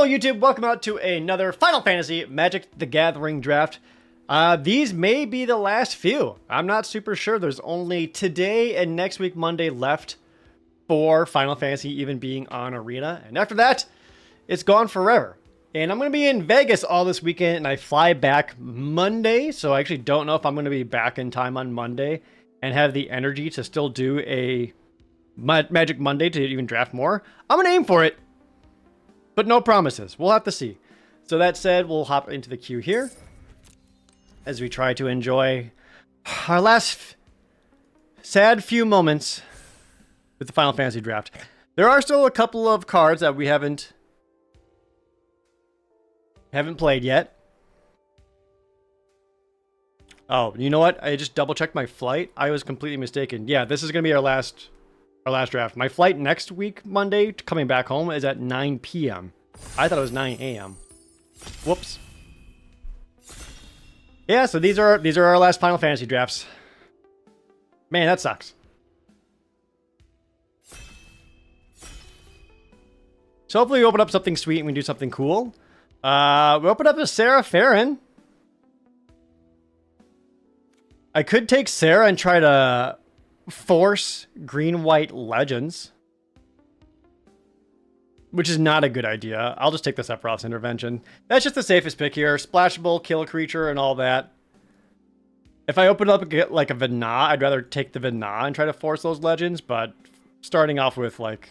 Hello YouTube, welcome out to another Final Fantasy Magic the Gathering draft. These may be the last few. I'm not super sure. There's only today and next week Monday left for Final Fantasy even being on Arena. And after that, it's gone forever. And I'm going to be in Vegas all this weekend and I fly back Monday. So I actually don't know if I'm going to be back in time on Monday and have the energy to still do a Magic Monday to even draft more. I'm going to aim for it. But no promises. We'll have to see. So that said, we'll hop into the queue here as we try to enjoy our last sad few moments with the Final Fantasy draft. There are still a couple of cards that we haven't played yet. Oh, you know what? I just double checked my flight. I was completely mistaken. Yeah, this is going to be our last draft. My flight next week, Monday, coming back home, is at 9 p.m. I thought it was 9 a.m. Whoops. Yeah, so these are our last Final Fantasy drafts. Man, that sucks. So hopefully we open up something sweet and we do something cool. We open up a Seifer. I could take Sarah and try to force green-white legends, which is not a good idea. I'll just take the Sephiroth's Intervention. That's just the safest pick here. Splashable, kill a creature, and all that. If I open it up and get like a Vina, I'd rather take the Vina and try to force those legends, but starting off with like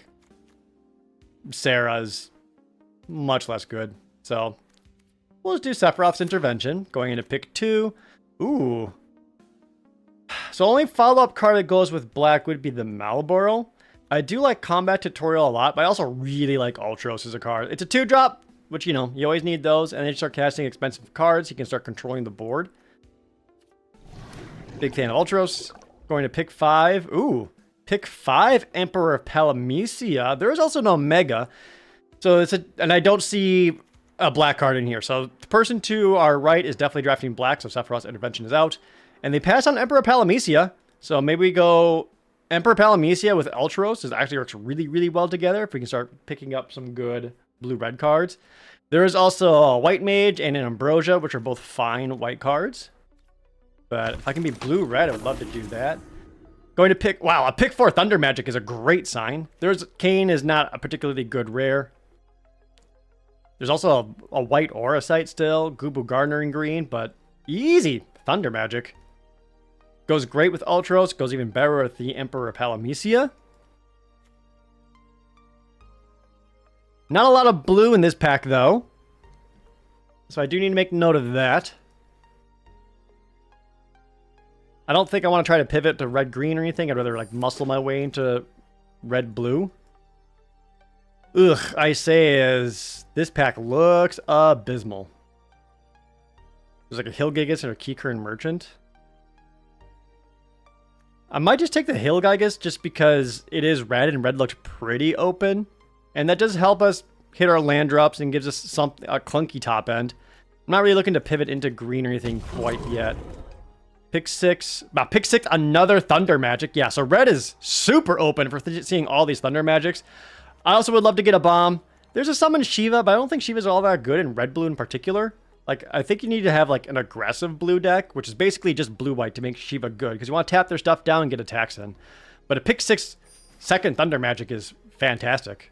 Sarah's much less good. So we'll just do Sephiroth's Intervention, going into pick 2. Ooh. So only follow-up card that goes with black would be the Malboro. I do like Combat Tutorial a lot, but I also really like Ultros as a card. It's a 2-drop, which, you know, you always need those. And then you start casting expensive cards, you can start controlling the board. Big fan of Ultros. Going to pick 5. Ooh, pick 5, Emperor of Palamecia. There is also an Omega. So it's and I don't see a black card in here. So the person to our right is definitely drafting black, so Sephiroth's Intervention is out. And they pass on Emperor Palamecia. So maybe we go Emperor Palamecia with Ultros. This actually works really, really well together if we can start picking up some good blue-red cards. There is also a White Mage and an Ambrosia, which are both fine white cards. But if I can be blue-red, I would love to do that. Going to pick... Wow, a pick 4 Thunder Magic is a great sign. Kane is not a particularly good rare. There's also a white Aura Site still. Gubu Gardener in green, but easy Thunder Magic. Goes great with Ultros. Goes even better with the Emperor Palamecia. Not a lot of blue in this pack, though. So I do need to make note of that. I don't think I want to try to pivot to red-green or anything. I'd rather like muscle my way into red-blue. Ugh, I say as this pack looks abysmal. There's like a Hilgigas and a Keycurrent Merchant. I might just take the Hilgigas just because it is red and red looks pretty open. And that does help us hit our land drops and gives us a clunky top end. I'm not really looking to pivot into green or anything quite yet. Pick 6. Pick 6, another Thunder Magic. Yeah, so red is super open for seeing all these Thunder Magics. I also would love to get a bomb. There's a summon Shiva, but I don't think Shiva's all that good in red-blue in particular. Like, I think you need to have, like, an aggressive blue deck, which is basically just blue-white to make Shiva good, because you want to tap their stuff down and get attacks in. But a pick 6 second Thunder Magic is fantastic.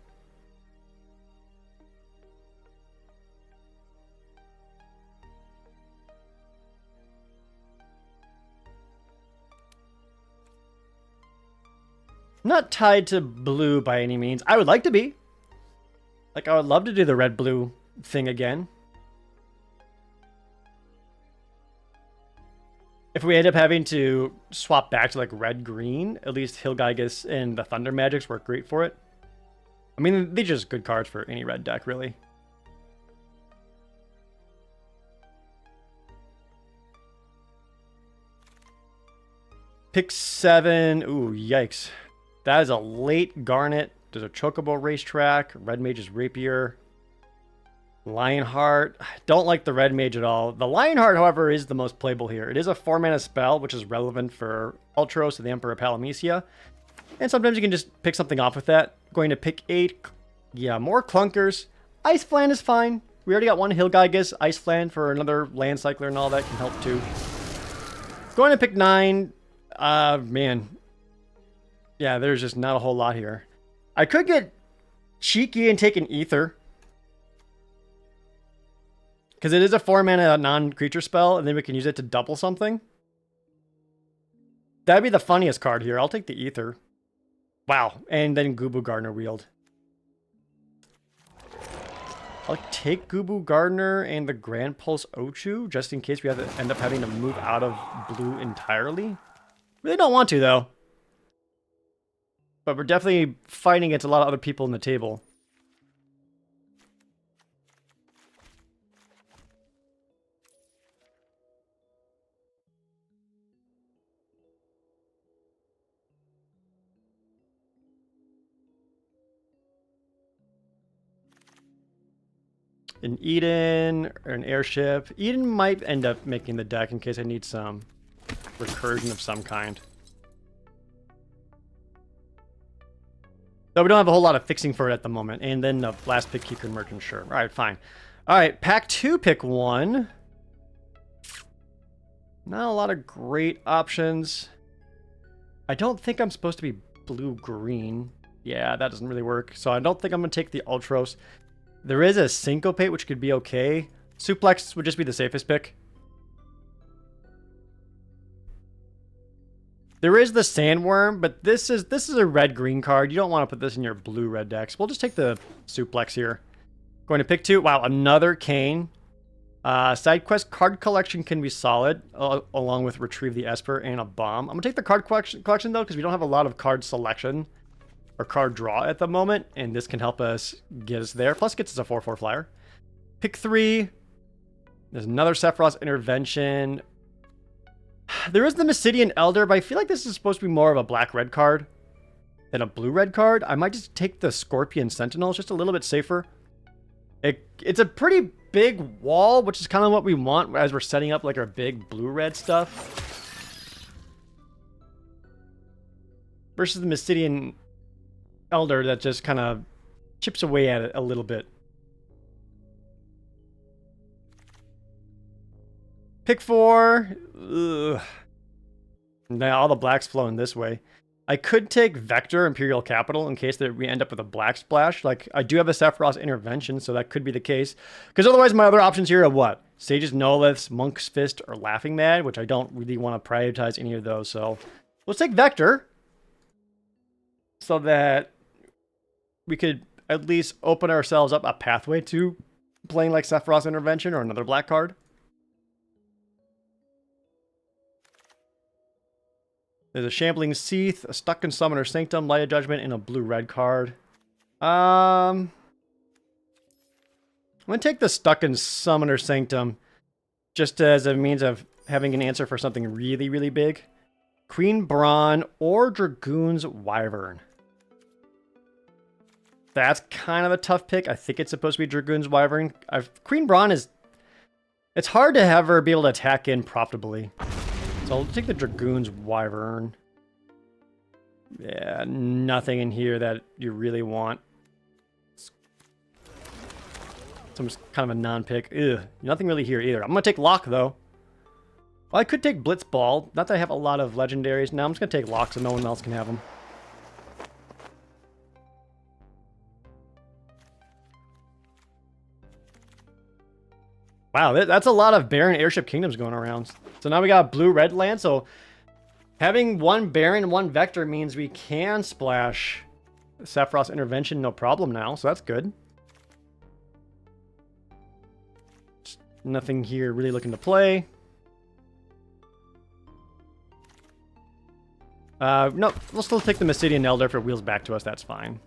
Not tied to blue by any means. I would like to be. Like, I would love to do the red-blue thing again. If we end up having to swap back to like red-green, at least Hilgigas and the Thunder Magics work great for it. I mean, these are just good cards for any red deck, really. Pick 7. Ooh, yikes. That is a late Garnet. There's a Chocobo Racetrack. Red Mage's Rapier. Lionheart. I don't like the red mage at all. The Lionheart, however, is the most playable here. It is a 4-mana spell, which is relevant for Ultros and the Emperor Palamecia. And sometimes you can just pick something off with that. Going to pick 8. Yeah, more clunkers. Ice Flan is fine. We already got one Hill Gygus. Ice Flan for another land cycler and all that can help too. Going to pick 9. Man. Yeah, there's just not a whole lot here. I could get cheeky and take an Ether. Because it is a 4-mana non-creature spell, and then we can use it to double something. That'd be the funniest card here. I'll take the Ether. Wow. And then Gubu Gardener Wield. I'll take Gubu Gardener and the Grand Pulse Ochu, just in case we have to end up having to move out of blue entirely. Really don't want to, though. But we're definitely fighting against a lot of other people in the table. An Eden or an Airship. Eden might end up making the deck in case I need some recursion of some kind. Though we don't have a whole lot of fixing for it at the moment. And then the last pick, Keeper Merchant, sure. Alright, fine. Alright, pack 2, pick 1. Not a lot of great options. I don't think I'm supposed to be blue-green. Yeah, that doesn't really work. So I don't think I'm going to take the Ultros. There is a Syncopate, which could be okay. Suplex would just be the safest pick. There is the Sandworm, but this is a red-green card. You don't want to put this in your blue-red decks. We'll just take the Suplex here. Going to pick 2. Wow, another Kane. Side quest card collection can be solid, along with Retrieve the Esper and a Bomb. I'm going to take the card collection, though, because we don't have a lot of card selection or card draw at the moment, and this can help us get us there. Plus, it gets us a 4/4 flyer. Pick 3. There's another Sephiroth's Intervention. There is the Mysidian Elder, but I feel like this is supposed to be more of a black-red card than a blue-red card. I might just take the Scorpion Sentinel. It's just a little bit safer. It's a pretty big wall, which is kind of what we want as we're setting up like our big blue-red stuff. Versus the Mysidian Elder that just kind of chips away at it a little bit. Pick 4. Ugh. Now all the blacks flowing this way. I could take Vector Imperial Capital in case that we end up with a black splash. Like, I do have a Sephiroth's Intervention, so that could be the case. Because otherwise my other options here are what? Sage's Noliths, Monk's Fist, or Laughing Mad, which I don't really want to prioritize any of those. So let's take Vector so that we could at least open ourselves up a pathway to playing like Sephiroth's Intervention or another black card. There's a Shambling Seath, a Stuck in Summoner Sanctum, Light of Judgment, and a blue-red card. I'm going to take the Stuck in Summoner Sanctum just as a means of having an answer for something really, really big. Queen Brawn or Dragoon's Wyvern. That's kind of a tough pick. I think it's supposed to be Dragoon's Wyvern. Queen Brawn is... It's hard to have her be able to attack in profitably. So I'll take the Dragoon's Wyvern. Yeah, nothing in here that you really want. So I'm just kind of a non-pick. Ugh, nothing really here either. I'm going to take Lock, though. Well, I could take Blitzball. Not that I have a lot of legendaries. No, I'm just going to take Lock so no one else can have them. Wow, that's a lot of Baron Airship Kingdoms going around. So now we got blue-red land, so having one Baron and one Vector means we can splash Sephiroth's Intervention no problem now, so that's good. Just nothing here really looking to play. No, we'll still take the Mysidian Elder if it wheels back to us, that's fine.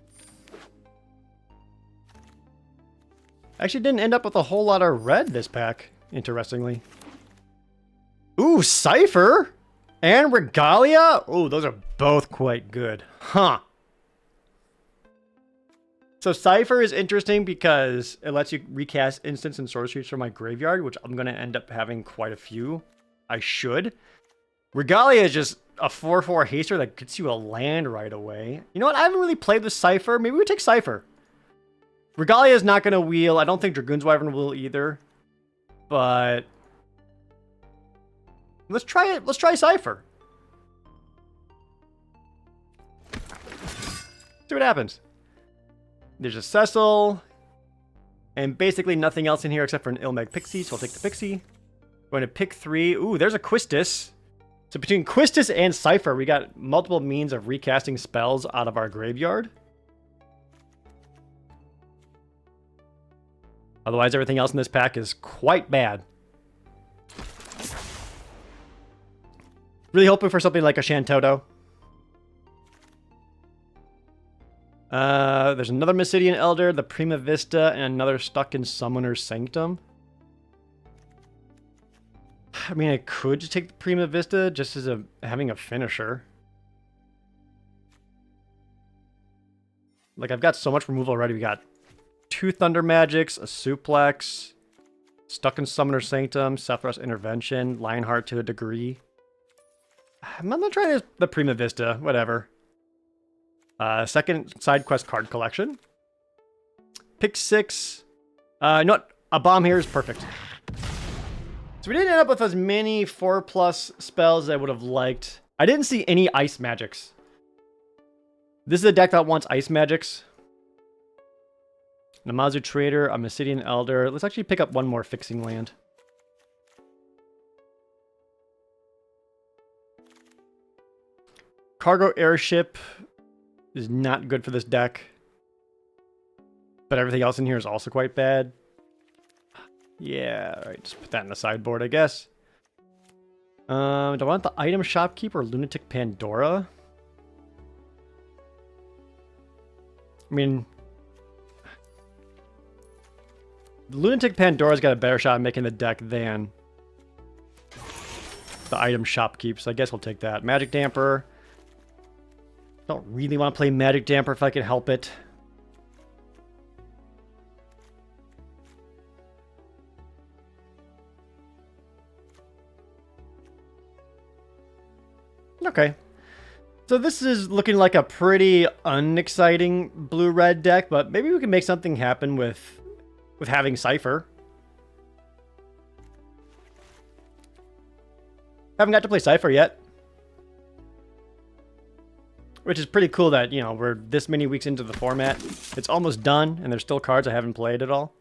Actually didn't end up with a whole lot of red this pack, interestingly. Ooh, Seifer and Regalia? Ooh, those are both quite good. Huh. So Seifer is interesting because it lets you recast instants and sorceries from my graveyard, which I'm going to end up having quite a few. I should. Regalia is just a 4/4 haster that gets you a land right away. You know what? I haven't really played with Seifer. Maybe we take Seifer. Regalia is not going to wheel. I don't think Dragoon's Wyvern will either. But let's try it. Let's try Seifer. See what happens. There's a Cecil. And basically nothing else in here except for an Ilmeg Pixie, so I'll take the Pixie. Going to pick 3. Ooh, there's a Quistis. So between Quistis and Seifer, we got multiple means of recasting spells out of our graveyard. Otherwise, everything else in this pack is quite bad. Really hoping for something like a Shantoto. There's another Mysidian Elder, the Prima Vista, and another stuck in Summoner's Sanctum. I mean, I could just take the Prima Vista just as having a finisher. Like, I've got so much removal already. We got 2 Thunder Magics, a Suplex, stuck in Summoner's Sanctum, Sephiroth's Intervention, Lionheart to a degree. I'm not trying the Prima Vista, whatever. Second side quest card collection. Pick 6. You know what? A bomb here is perfect. So we didn't end up with as many 4+ spells as I would have liked. I didn't see any ice magics. This is a deck that wants ice magics. Namazu Trader, a Mysidian Elder. Let's actually pick up one more fixing land. Cargo Airship is not good for this deck. But everything else in here is also quite bad. Yeah, alright, just put that in the sideboard, I guess. Do I want the Item Shopkeeper or Lunatic Pandora? I mean, Lunatic Pandora's got a better shot at making the deck than the Item Shopkeep, so I guess we'll take that. Magic Damper. Don't really want to play Magic Damper if I can help it. Okay. So this is looking like a pretty unexciting blue-red deck, but maybe we can make something happen with having Seifer. Haven't got to play Seifer yet. Which is pretty cool that, you know, we're this many weeks into the format. It's almost done, and there's still cards I haven't played at all.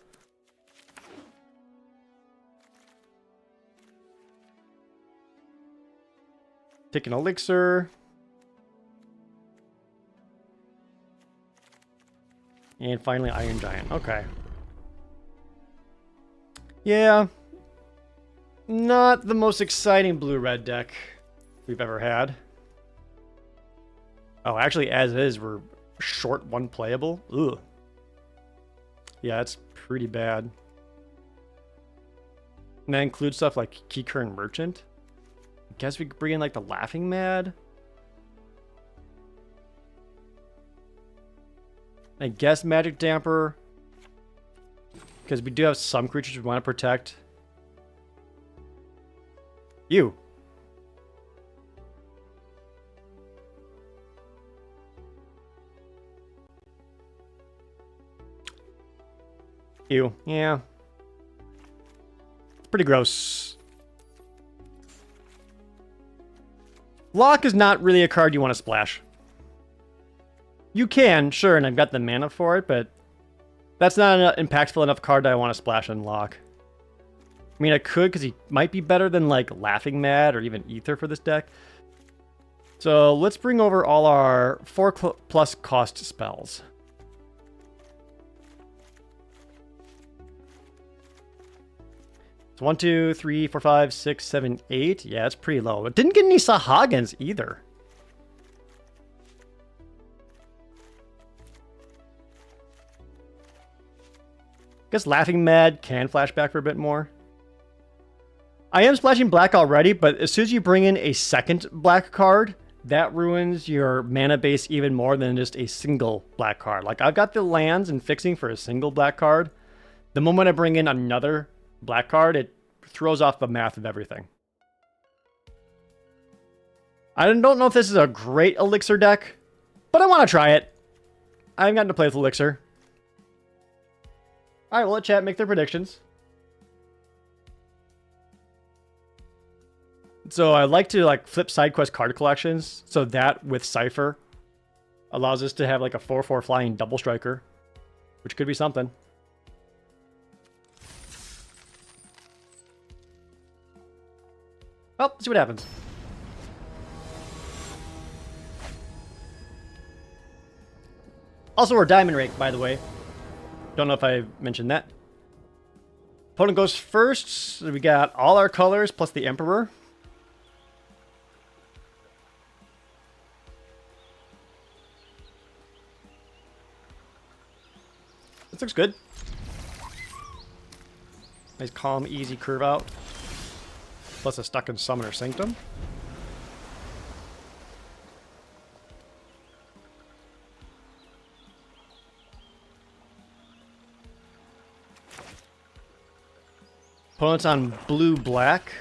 Take an Elixir. And finally, Iron Giant. Okay. Yeah. Not the most exciting blue-red deck we've ever had. Oh, actually, as is, we're short 1 playable. Ugh. Yeah, it's pretty bad. And that includes stuff like Keycurrent Merchant. I guess we could bring in, like, the Laughing Mad. I guess Magic Damper. Because we do have some creatures we want to protect. You. You. Yeah. It's pretty gross. Lock is not really a card you want to splash. You can, sure, and I've got the mana for it, but that's not an impactful enough card that I want to splash on Lock. I mean, I could, because he might be better than, like, Laughing Mad or even Ether for this deck. So let's bring over all our 4+ cost spells. So 1, 2, 3, 4, 5, 6, 7, 8. Yeah, it's pretty low. It didn't get any Sahagins either. Guess Laughing Mad can flashback for a bit more. I am splashing black already, but as soon as you bring in a second black card, that ruins your mana base even more than just a single black card. Like, I've got the lands and fixing for a single black card. The moment I bring in another black card, it throws off the math of everything. I don't know if this is a great Elixir deck, but I want to try it. I haven't gotten to play with Elixir. All right, we'll let chat make their predictions. So I like to flip side quest card collections. So that with Seifer allows us to have like a 4/4 flying double striker, which could be something. Well, let's see what happens. Also, we're Diamond Rake, by the way. Don't know if I mentioned that. Opponent goes first. So we got all our colors plus the Emperor. This looks good. Nice, calm, easy curve out. Plus a stuck in Summoner Sanctum. Opponent's on blue-black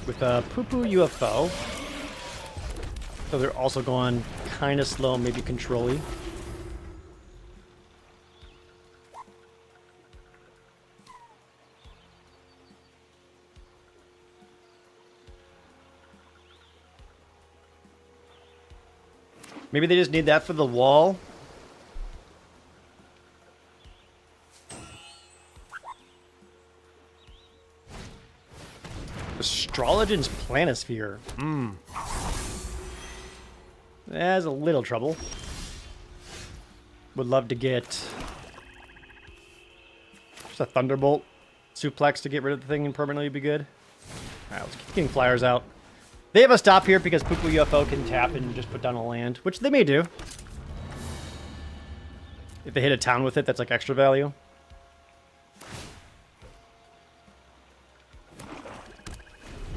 with a Poo-Poo UFO. So they're also going kind of slow, maybe control-y. Maybe they just need that for the wall. Astrologian's Planisphere. That's a little trouble. Would love to get just a Thunderbolt Suplex to get rid of the thing and permanently be good. Alright, let's keep getting flyers out. They have a stop here because Poo-Poo UFO can tap and just put down a land, which they may do. If they hit a town with it, that's like extra value.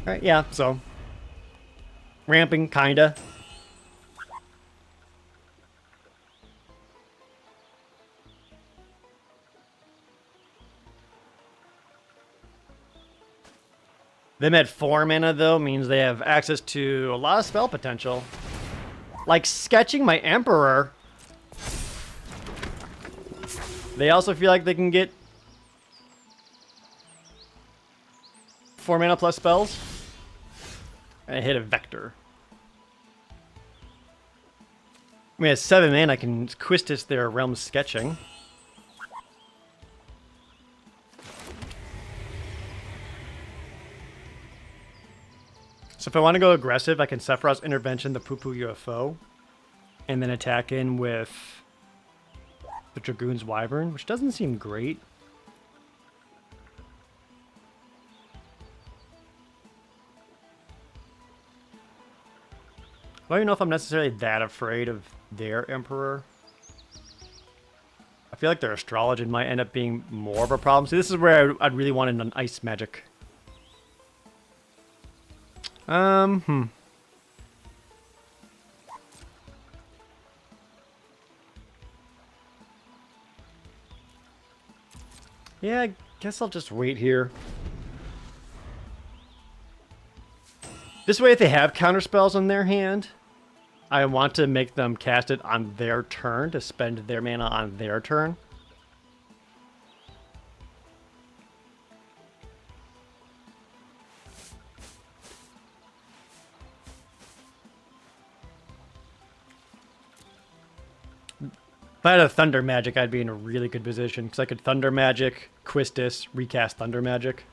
Alright, yeah, so. Ramping, kinda. Them at 4 mana, though, means they have access to a lot of spell potential. Like sketching my Emperor. They also feel like they can get 4 mana plus spells. And I hit a Vector. I mean, at 7 mana, I can Quistis their Realm Sketching. So if I want to go aggressive, I can Sephiroth's Intervention, the Poo-Poo UFO, and then attack in with the Dragoon's Wyvern, which doesn't seem great. I don't even know if I'm necessarily that afraid of their Emperor. I feel like their Astrologian might end up being more of a problem. See, this is where I'd really want an Ice Magic. Yeah, I guess I'll just wait here. This way, if they have counterspells on their hand, I want to make them cast it on their turn to spend their mana on their turn. If I had a Thunder Magic, I'd be in a really good position, because I could Thunder Magic, Quistis, recast Thunder Magic.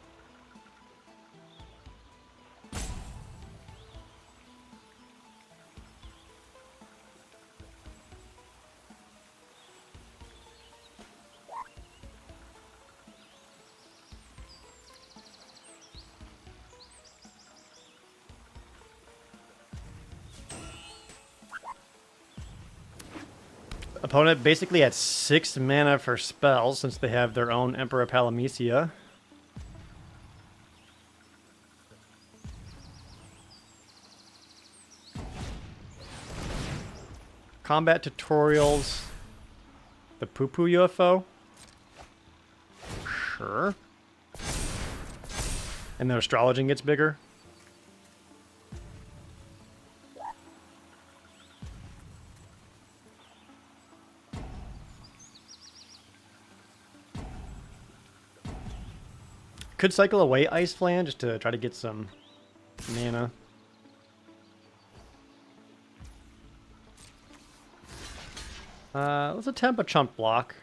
Opponent basically had 6 mana for spells since they have their own Emperor Palamecia. Combat tutorials. The Poo-Poo UFO. Sure. And the Astrologian gets bigger. Could cycle away Ice Plan just to try to get some mana. Let's attempt a chump block.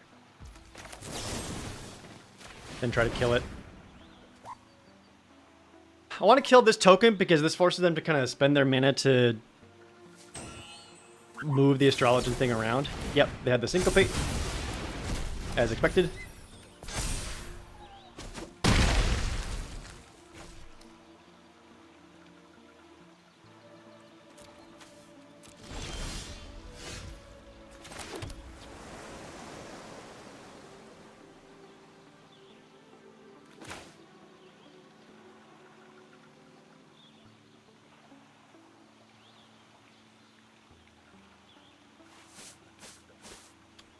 Then try to kill it. I want to kill this token because this forces them to kind of spend their mana to move the Astrologian thing around. Yep, they had the Syncopate, as expected.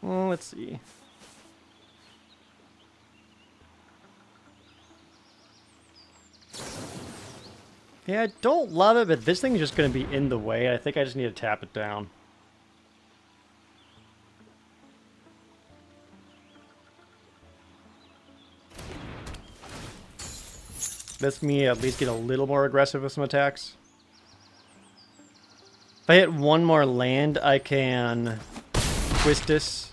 Well, let's see. Yeah, I don't love it, but this thing is just going to be in the way. I think I just need to tap it down. Lets me at least get a little more aggressive with some attacks. If I hit one more land, I can Quistis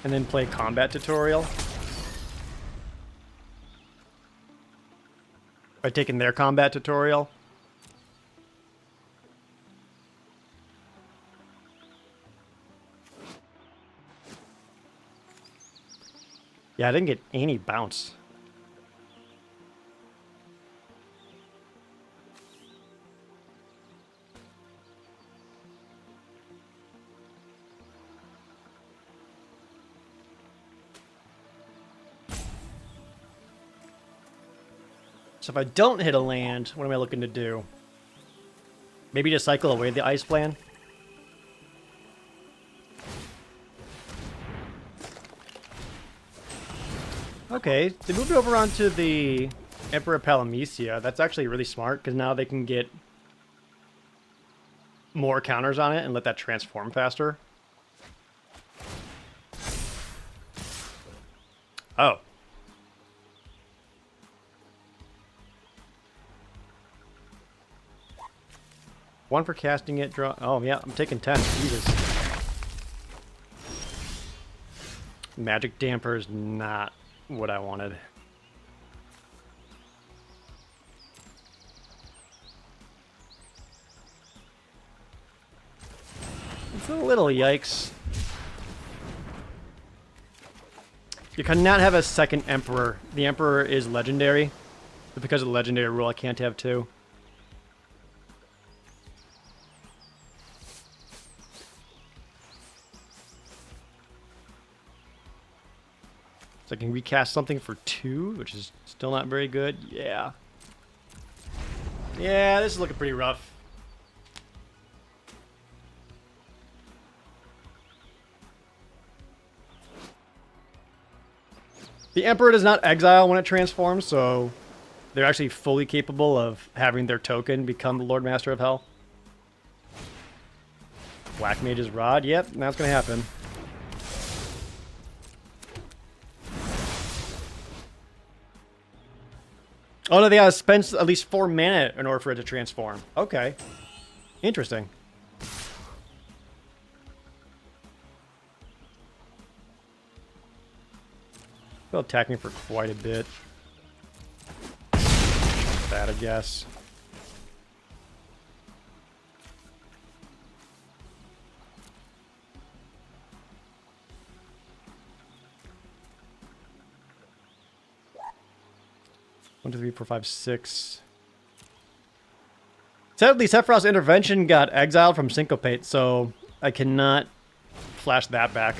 and then play Combat Tutorial. By taking their Combat Tutorial. Yeah, I didn't get any bounce. So if I don't hit a land, what am I looking to do? Maybe just cycle away the Ice Plan? Okay, they moved over onto the Emperor Palamecia. That's actually really smart, because now they can get more counters on it and let that transform faster. Oh. One for casting it, draw... Oh, yeah, I'm taking 10. Jesus. Magic Damper is not what I wanted. It's a little yikes. You cannot have a second Emperor. The Emperor is legendary. But because of the legendary rule, I can't have two. So I can recast something for 2, which is still not very good. Yeah. Yeah, this is looking pretty rough. The Emperor does not exile when it transforms, so they're actually fully capable of having their token become the Lord Master of Hell. Black Mage's Rod. Yep, that's going to happen. Oh no, they gotta spend at least 4 mana in order for it to transform. Okay. Interesting. They'll attack me for quite a bit. That, I guess. One, 2, 3, 4, 5, 6. Sadly, Sephiroth's Intervention got exiled from Syncopate, so I cannot flash that back.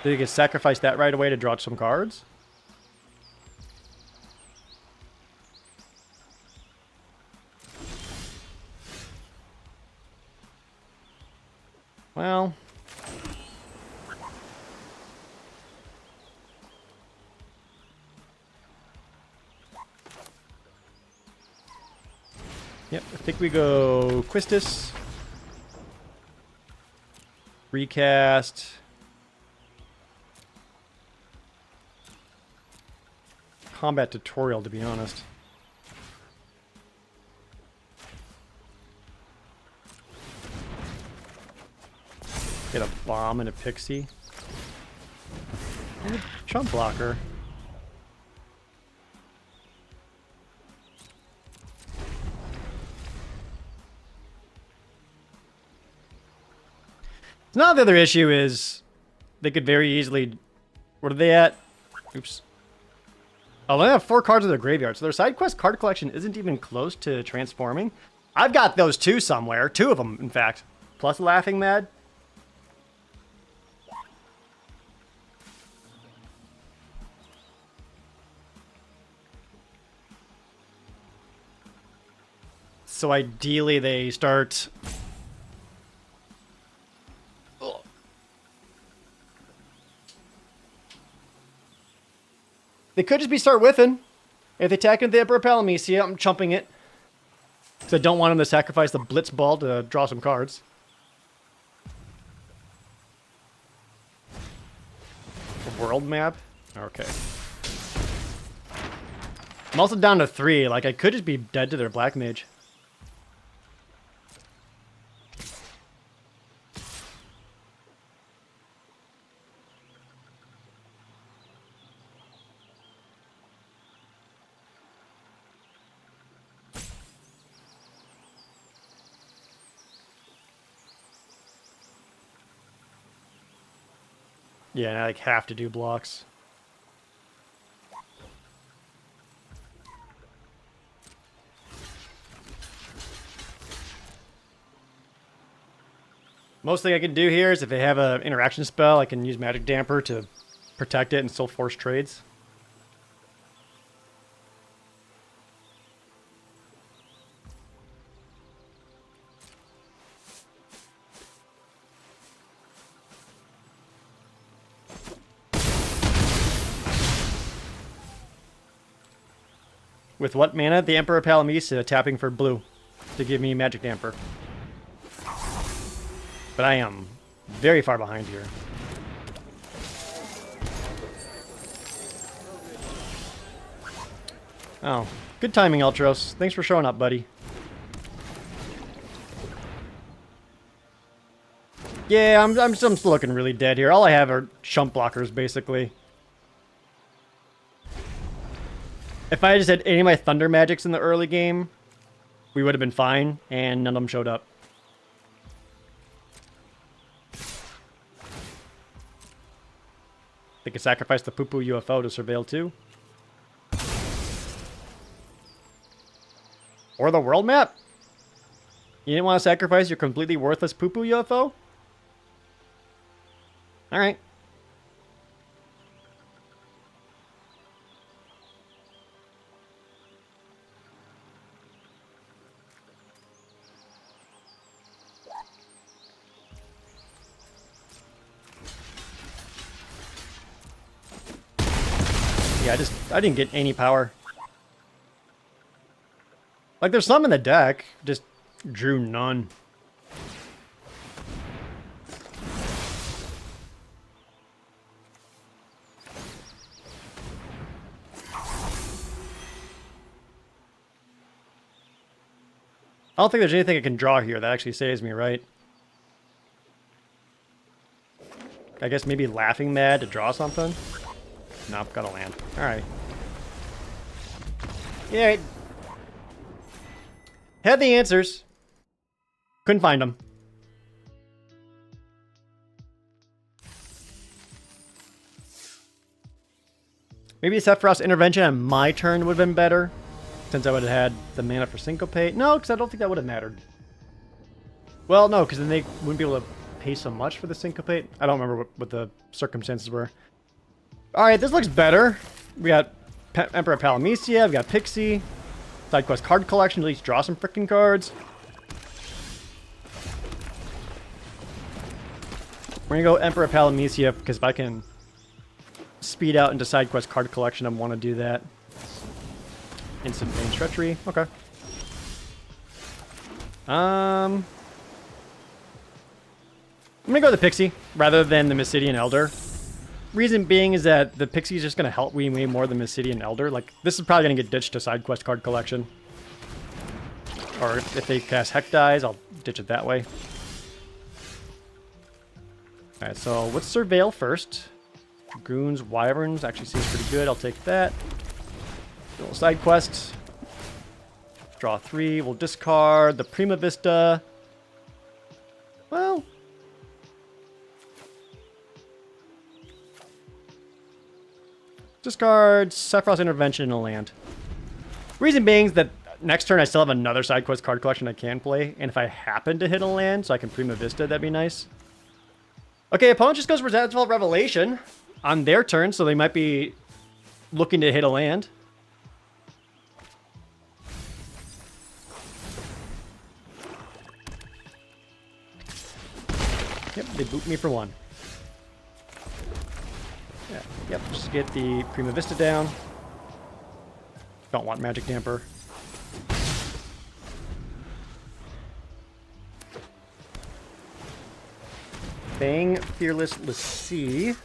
Did you get sacrifice that right away to draw some cards? Well... Yep, I think we go Quistis. Recast. combat tutorial, to be honest. Get a bomb and a pixie. And a chump blocker. Now the other issue is they could very easily... What are they at? Oops. Oh, they have 4 cards in their graveyard, so their side quest card collection isn't even close to transforming. I've got those 2 somewhere. 2 of them, in fact. Plus Laughing Mad. So ideally they start... They could just be start whiffing. If they attack into the Emperor Palamecia, I'm chumping it. Because I don't want him to sacrifice the Blitz Ball to draw some cards. A world map? Okay. I'm also down to 3. Like, I could just be dead to their Black Mage. Yeah, and I like have to do blocks. Most thing I can do here is if they have an interaction spell, I can use Magic Damper to protect it and still force trades. With what mana? The Emperor Palamecia tapping for blue to give me Magic Damper. But I am very far behind here. Oh, good timing, Ultros. Thanks for showing up, buddy. Yeah, I'm still looking really dead here. All I have are chump blockers, basically. If I just had any of my Thunder Magics in the early game, we would have been fine, and none of them showed up. They could sacrifice the Poo-Poo UFO to surveil too. Or the world map? You didn't want to sacrifice your completely worthless Poo-Poo UFO? Alright. Yeah, I didn't get any power. Like, there's some in the deck, just drew none. I don't think there's anything I can draw here that actually saves me, right? I guess maybe Laughing Mad to draw something? Nope, gotta land. Alright. Yeah. Had the answers. Couldn't find them. Maybe Sephiroth's intervention on my turn would have been better. Since I would have had the mana for Syncopate. No, because I don't think that would have mattered. Well, no, because then they wouldn't be able to pay so much for the Syncopate. I don't remember what the circumstances were. Alright, this looks better. We got Emperor Palamecia, we got Pixie. Side quest card collection, at least draw some freaking cards. We're gonna go Emperor Palamecia, because if I can speed out into side quest card collection, I want to do that. Instant Pain Treachery, okay. I'm gonna go with the Pixie, rather than the Mysidian Elder. Reason being is that the Pixie's just going to help me way more than Mysidian Elder. Like, this is probably going to get ditched to side quest card collection. Or if they cast Heck Dies, I'll ditch it that way. Alright, so let's Surveil first. Dragoons, Wyverns actually seems pretty good. I'll take that. Little side quest. Draw 3. We'll discard the Prima Vista. Well... discard Sephiroth's Intervention in a land. Reason being is that next turn I still have another side quest card collection I can play, and if I happen to hit a land so I can Prima Vista, that'd be nice. Okay, opponent just goes for Zadfall Revelation on their turn, so they might be looking to hit a land. Yep, they boot me for 1. Yeah, yep, just get the Prima Vista down. Don't want Magic Damper. Bang, Fearless Lassie.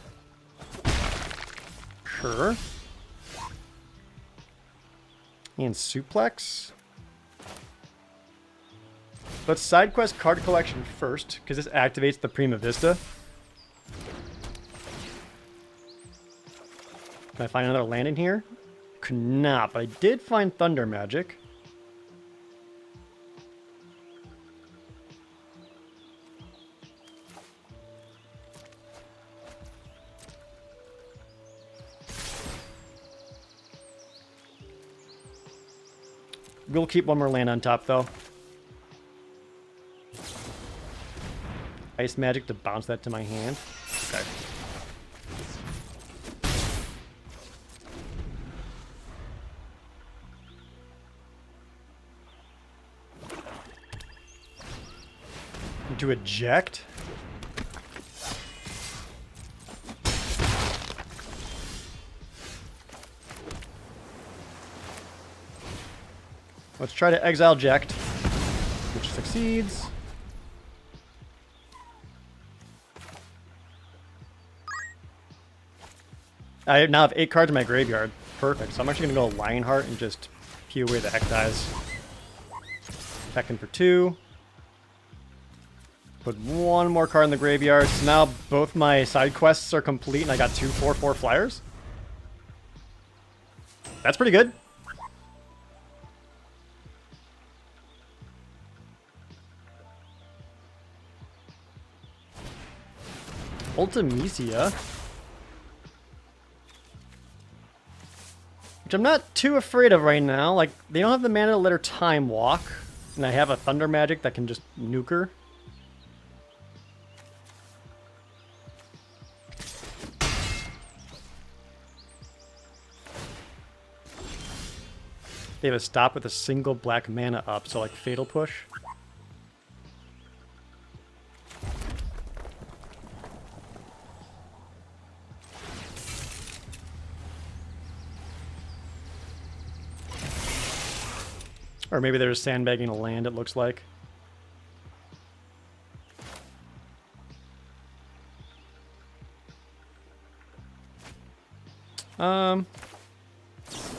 Sure. And Suplex. Let's side quest card collection first, because this activates the Prima Vista. Can I find another land in here? Could not, but I did find Thunder Magic. We'll keep one more land on top, though. Ice Magic to bounce that to my hand. Okay. To eject? Let's try to exile eject, which succeeds. I now have 8 cards in my graveyard. Perfect. So I'm actually going to go Lionheart and just peel away the Heck Dies. Attacking for 2. Put 1 more card in the graveyard. So now both my side quests are complete and I got 2 4/4 flyers. That's pretty good. Ultimecia. Which I'm not too afraid of right now. Like, they don't have the mana to let her time walk. And I have a Thunder Magic that can just nuke her. They have a stop with a single black mana up, so like Fatal Push. Or maybe they're just sandbagging a land, it looks like.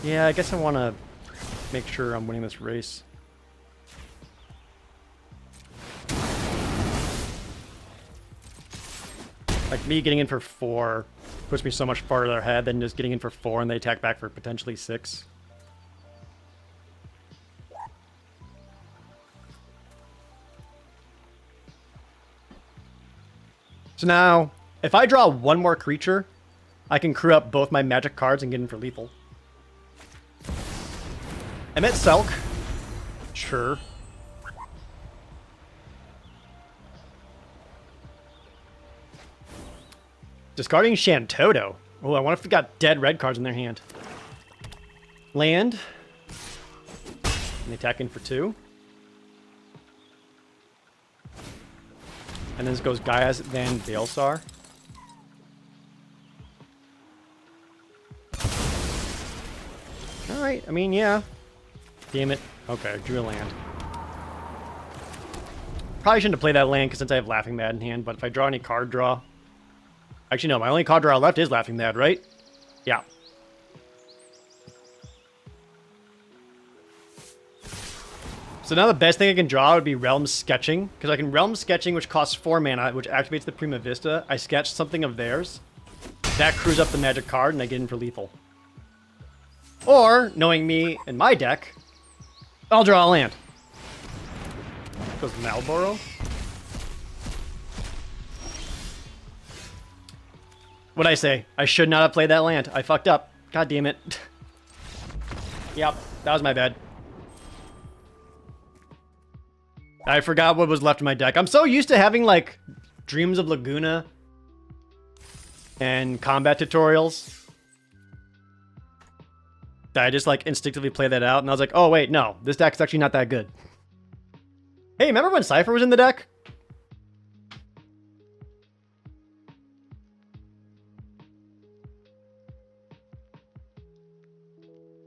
Yeah, I guess I want to make sure I'm winning this race. Like, me getting in for 4 puts me so much farther ahead than just getting in for 4 and they attack back for potentially 6. So now, if I draw 1 more creature, I can crew up both my magic cards and get in for lethal. I met Selk. Sure. Discarding Shantoto. Oh, I wonder if they got dead red cards in their hand. Land. And they attack in for 2. And then this goes Gaia's, then Veilsar. Alright, I mean, yeah. Damn it. Okay, I drew a land. Probably shouldn't have played that land because since I have Laughing Mad in hand, but if I draw any card draw, Actually, no, my only card draw left is Laughing Mad, right? Yeah. So now the best thing I can draw would be Realm Sketching, because I can Realm Sketching, which costs 4 mana, which activates the Prima Vista. I sketch something of theirs. That crews up the magic card, and I get in for lethal. Or, knowing me and my deck, I'll draw a land. Goes Malboro. What'd I say? I should not have played that land. I fucked up. God damn it. Yep, that was my bad. I forgot what was left in my deck. I'm so used to having, like, Dreams of Laguna and combat tutorials that I just, like, instinctively play that out. And I was like, oh, wait, no. This deck's actually not that good. Hey, remember when Seifer was in the deck?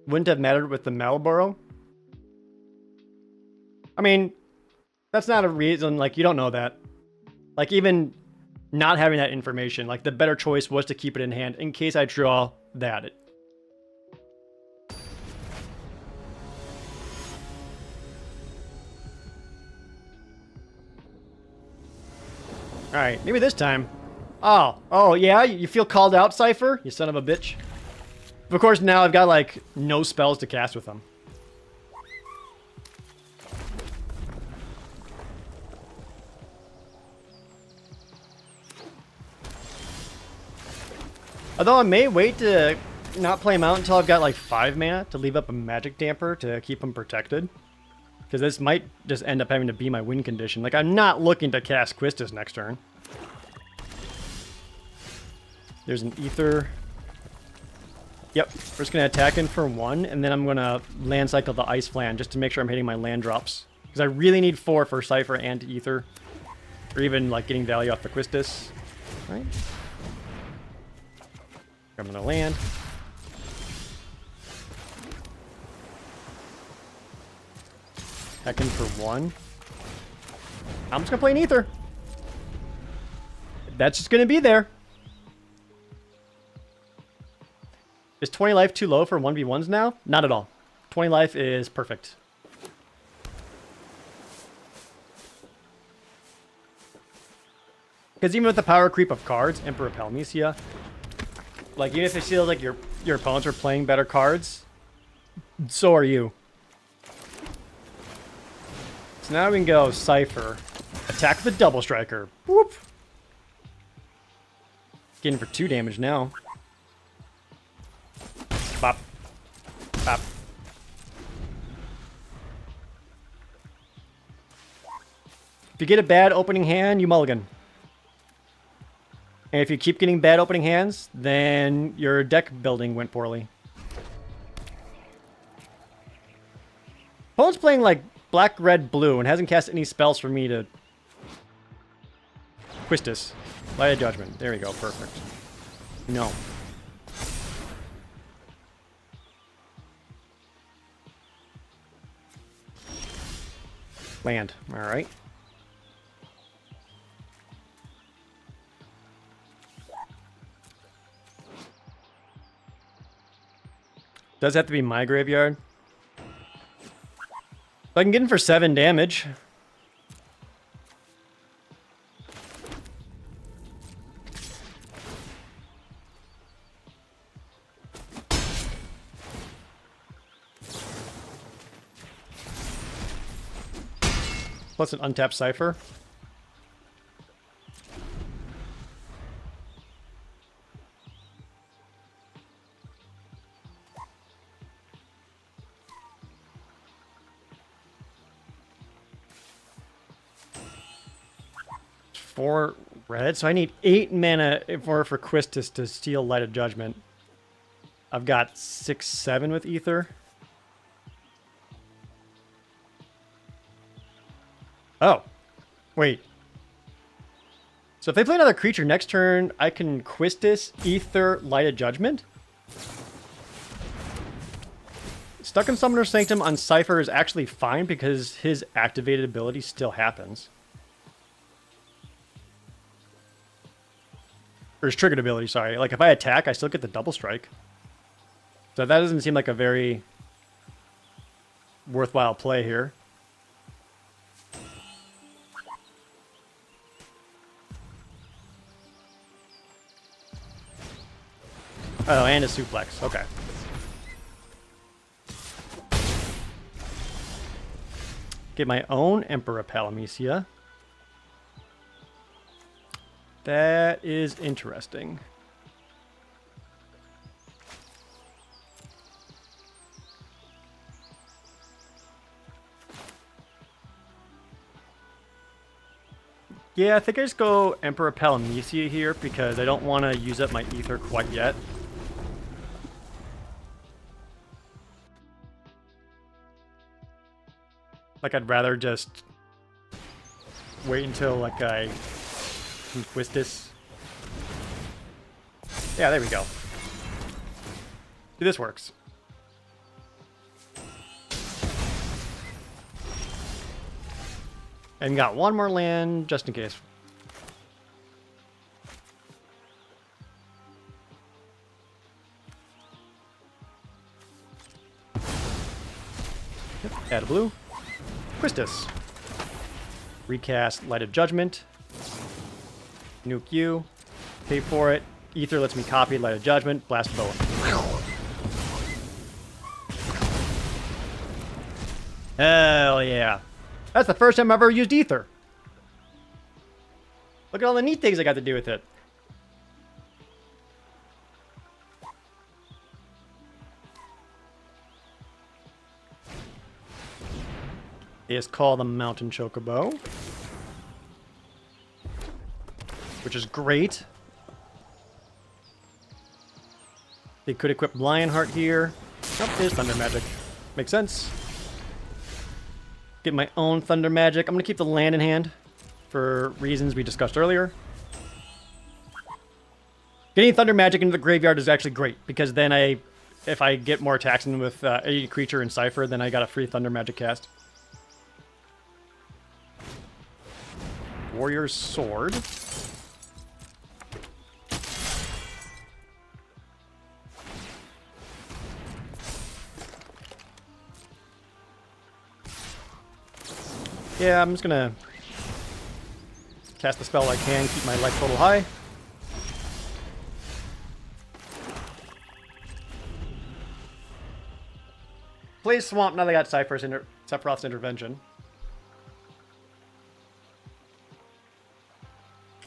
Wouldn't have mattered with the Malboro. I mean, that's not a reason, like, you don't know that. Like, even not having that information, like, the better choice was to keep it in hand in case I draw that. Alright, maybe this time. Oh, yeah? You feel called out, Seifer? You son of a bitch. Of course, now I've got, like, no spells to cast with them. Although I may wait to not play him out until I've got, like, 5 mana to leave up a magic damper to keep him protected. Because this might just end up having to be my win condition. Like, I'm not looking to cast Quistis next turn. There's an Ether. Yep, we're just going to attack in for 1, and then I'm going to land cycle the Ice Flan just to make sure I'm hitting my land drops. Because I really need 4 for Seifer and Ether. Or even, like, getting value off the Quistis. Right? I'm going to land. Attack in for 1. I'm just going to play an Ether. That's just going to be there. Is 20 life too low for 1v1s now? Not at all. 20 life is perfect. Because even with the power creep of cards, Emperor Palmesia, like, even if it feels like your opponents are playing better cards, so are you. So now we can go Seifer. Attack the Double Striker. Whoop. Getting for 2 damage now. Bop. Bop. If you get a bad opening hand, you mulligan. And if you keep getting bad opening hands, then your deck building went poorly. Opponent's playing like black, red, blue, and hasn't cast any spells for me to... Quistis. Light of Judgment. There we go. Perfect. No. Land. Alright. Does have to be my graveyard. So I can get in for 7 damage. Plus an untapped Seifer. Four red, so I need 8 mana for Quistis to steal Light of Judgment. I've got 6, 7 with Ether. Oh, wait. So if they play another creature next turn, I can Quistis, Ether, Light of Judgment? Stuck in Summoner's Sanctum on Seifer is actually fine because his activated ability still happens. Or his triggered ability, sorry. Like, if I attack, I still get the double strike. So that doesn't seem like a very worthwhile play here. Oh, and a suplex. Okay. Get my own Emperor Palamecia. That is interesting. Yeah, I think I just go Emperor Palamecia here because I don't want to use up my ether quite yet. Like, I'd rather just wait until, like, I twist this. Yeah, there we go. See, this works. And got one more land just in case. Yep, add a blue. Quistis. Recast Light of Judgment. Nuke you. Pay for it. Ether lets me copy Light of Judgment. Blast Boa. Hell yeah. That's the first time I've ever used Ether. Look at all the neat things I got to do with it. Is called the Mountain Chocobo, which is great. They could equip Lionheart here. Nope, there's Thunder Magic. Makes sense. Get my own Thunder Magic. I'm going to keep the land in hand for reasons we discussed earlier. Getting Thunder Magic into the graveyard is actually great because then if I get more attacks in with a creature in Seifer, then I got a free Thunder Magic cast. Warrior's Sword. Yeah, I'm just gonna cast the spell I can, keep my life total high. Please swamp now they got Sephiroth's intervention.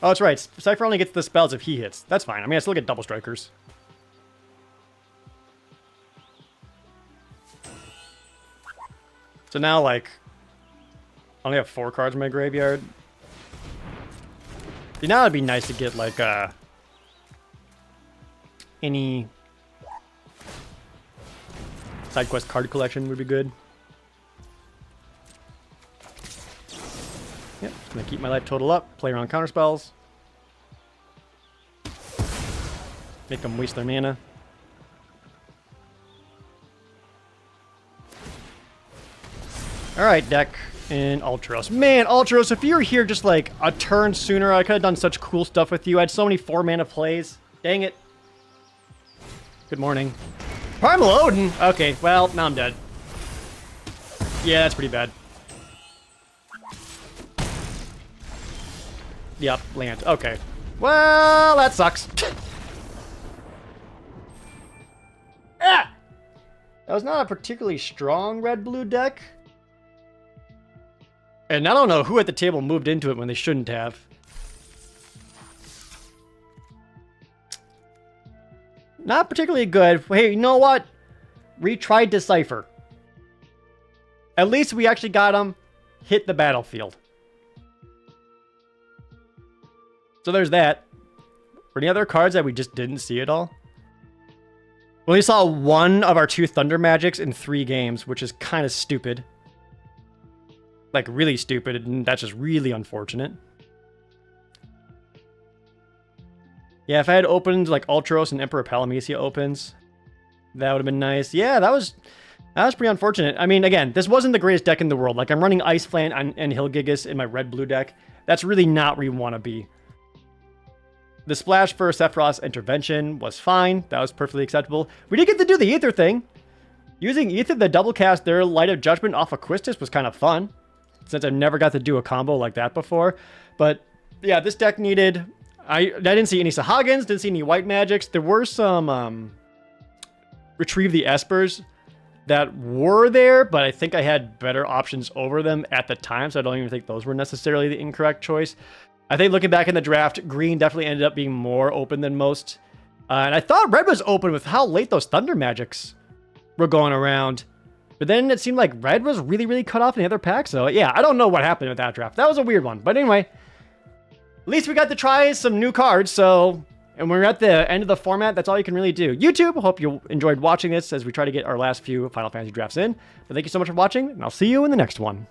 Oh, that's right. Seifer only gets the spells if he hits. That's fine. I mean, I still get double strikers. So now, like, I only have 4 cards in my graveyard. See, now it'd be nice to get, like, any side quest card collection would be good. Yep, just gonna keep my life total up, play around counter spells. Make them waste their mana. Alright, deck in Ultros. Man, Ultros, if you were here just like a turn sooner, I could have done such cool stuff with you. I had so many 4-mana plays. Dang it. Good morning. Primal Odin? Okay, well, now I'm dead. Yeah, that's pretty bad. Yep, land. Okay. Well, that sucks. Ah! That was not a particularly strong red-blue deck. And I don't know who at the table moved into it when they shouldn't have. Not particularly good. Hey, you know what? Retried to Seifer. At least we actually got him hit the battlefield. So there's that. Were any other cards that we just didn't see at all? We only saw one of our 2 Thunder Magics in 3 games, which is kind of stupid. Like, really stupid, and that's just really unfortunate. Yeah, if I had opened, like, Ultros and Emperor Palamecia opens, that would have been nice. Yeah, that was pretty unfortunate. I mean, again, this wasn't the greatest deck in the world. Like, I'm running Ice Plant and Hill Gigas in my red-blue deck. That's really not where you want to be. The splash for Sephiroth's intervention was fine. That was perfectly acceptable. We did get to do the Ether thing. Using Ether to double cast their Light of Judgment off of Quistis was kind of fun, since I've never got to do a combo like that before. But yeah, this deck needed... I didn't see any Sahagins, didn't see any White Magics. There were some Retrieve the Espers that were there, but I think I had better options over them at the time, so I don't even think those were necessarily the incorrect choice. I think looking back in the draft, green definitely ended up being more open than most. And I thought red was open with how late those Thunder Magics were going around. But then it seemed like red was really, really cut off in the other pack. So yeah, I don't know what happened with that draft. That was a weird one. But anyway, at least we got to try some new cards. So, and we're at the end of the format. That's all you can really do. YouTube, hope you enjoyed watching this as we try to get our last few Final Fantasy drafts in. But thank you so much for watching, and I'll see you in the next one.